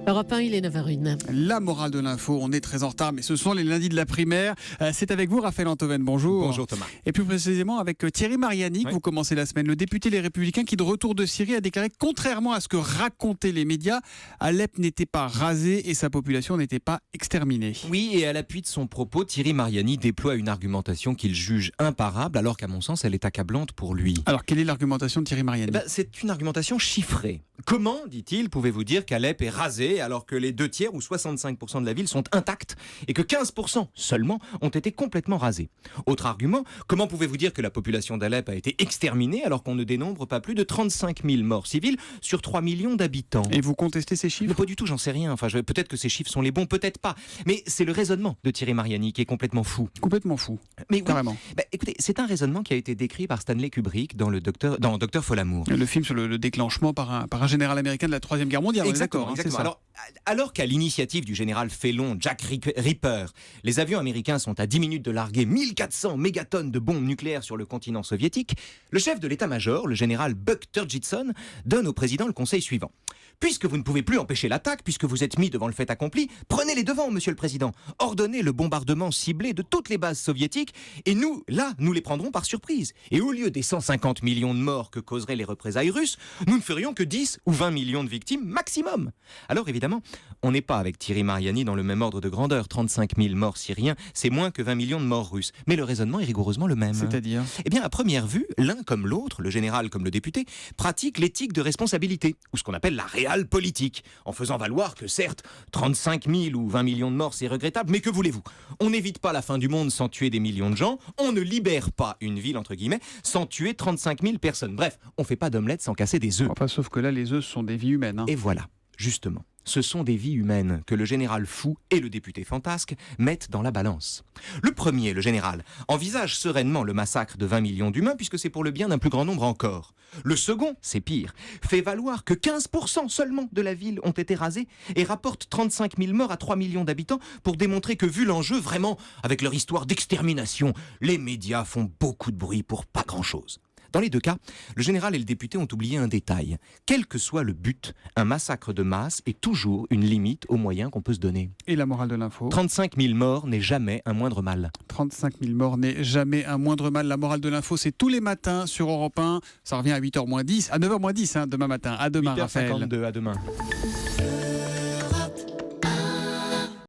Europe 1, il est 9h01. La morale de l'info, on est très en retard, mais ce sont les lundis de la primaire. C'est avec vous, Raphaël Antoven, bonjour. Bonjour Thomas. Et plus précisément avec Thierry Mariani, que vous commencez la semaine. Le député Les Républicains qui, de retour de Syrie, a déclaré, contrairement à ce que racontaient les médias, Alep n'était pas rasé et sa population n'était pas exterminée. Oui, et à l'appui de son propos, Thierry Mariani déploie une argumentation qu'il juge imparable, alors qu'à mon sens, elle est accablante pour lui. Alors, quelle est l'argumentation de Thierry Mariani ? C'est une argumentation chiffrée. Comment, dit-il, pouvez-vous dire qu'Alep est rasé alors que les 2/3 ou 65% de la ville sont intacts et que 15% seulement ont été complètement rasés? Autre argument, comment pouvez-vous dire que la population d'Alep a été exterminée alors qu'on ne dénombre pas plus de 35 000 morts civils sur 3 millions d'habitants? Et vous contestez ces chiffres ? Mais pas du tout, j'en sais rien. Peut-être que ces chiffres sont les bons, peut-être pas. Mais c'est le raisonnement de Thierry Mariani qui est complètement fou. Complètement fou. Mais oui, carrément. Écoutez, c'est un raisonnement qui a été décrit par Stanley Kubrick dans Docteur Folamour. Le film sur le déclenchement par un général américain de la Troisième Guerre mondiale. Exactement. C'est ça. Alors qu'à l'initiative du général félon Jack Ripper, les avions américains sont à 10 minutes de larguer 1400 mégatonnes de bombes nucléaires sur le continent soviétique, le chef de l'état-major, le général Buck Turgidson, donne au président le conseil suivant. Puisque vous ne pouvez plus empêcher l'attaque, puisque vous êtes mis devant le fait accompli, prenez les devants, monsieur le président. Ordonnez le bombardement ciblé de toutes les bases soviétiques, et nous les prendrons par surprise. Et au lieu des 150 millions de morts que causeraient les représailles russes, nous ne ferions que 10 ou 20 millions de victimes maximum. Alors évidemment, on n'est pas avec Thierry Mariani dans le même ordre de grandeur. 35 000 morts syriens, c'est moins que 20 millions de morts russes. Mais le raisonnement est rigoureusement le même. C'est-à-dire ? Eh bien, à première vue, l'un comme l'autre, le général comme le député, pratique l'éthique de responsabilité, ou ce qu'on appelle la réelle politique, en faisant valoir que certes, 35 000 ou 20 millions de morts, c'est regrettable, mais que voulez-vous ? On n'évite pas la fin du monde sans tuer des millions de gens, on ne libère pas une ville, entre guillemets, sans tuer 35 000 personnes. Bref, on fait pas d'omelette sans casser des œufs. Enfin, sauf que là, les œufs sont des vies humaines. Et voilà, justement. Ce sont des vies humaines que le général fou et le député fantasque mettent dans la balance. Le premier, le général, envisage sereinement le massacre de 20 millions d'humains puisque c'est pour le bien d'un plus grand nombre encore. Le second, c'est pire, fait valoir que 15% seulement de la ville ont été rasés et rapporte 35 000 morts à 3 millions d'habitants pour démontrer que vu l'enjeu, vraiment, avec leur histoire d'extermination, les médias font beaucoup de bruit pour pas grand-chose. Dans les deux cas, le général et le député ont oublié un détail. Quel que soit le but, un massacre de masse est toujours une limite aux moyens qu'on peut se donner. Et la morale de l'info ? 35 000 morts n'est jamais un moindre mal. 35 000 morts n'est jamais un moindre mal. La morale de l'info, c'est tous les matins sur Europe 1. Ça revient à 8h moins 10, à 9h moins 10 demain matin. À demain, 8h52, Raphaël. à demain.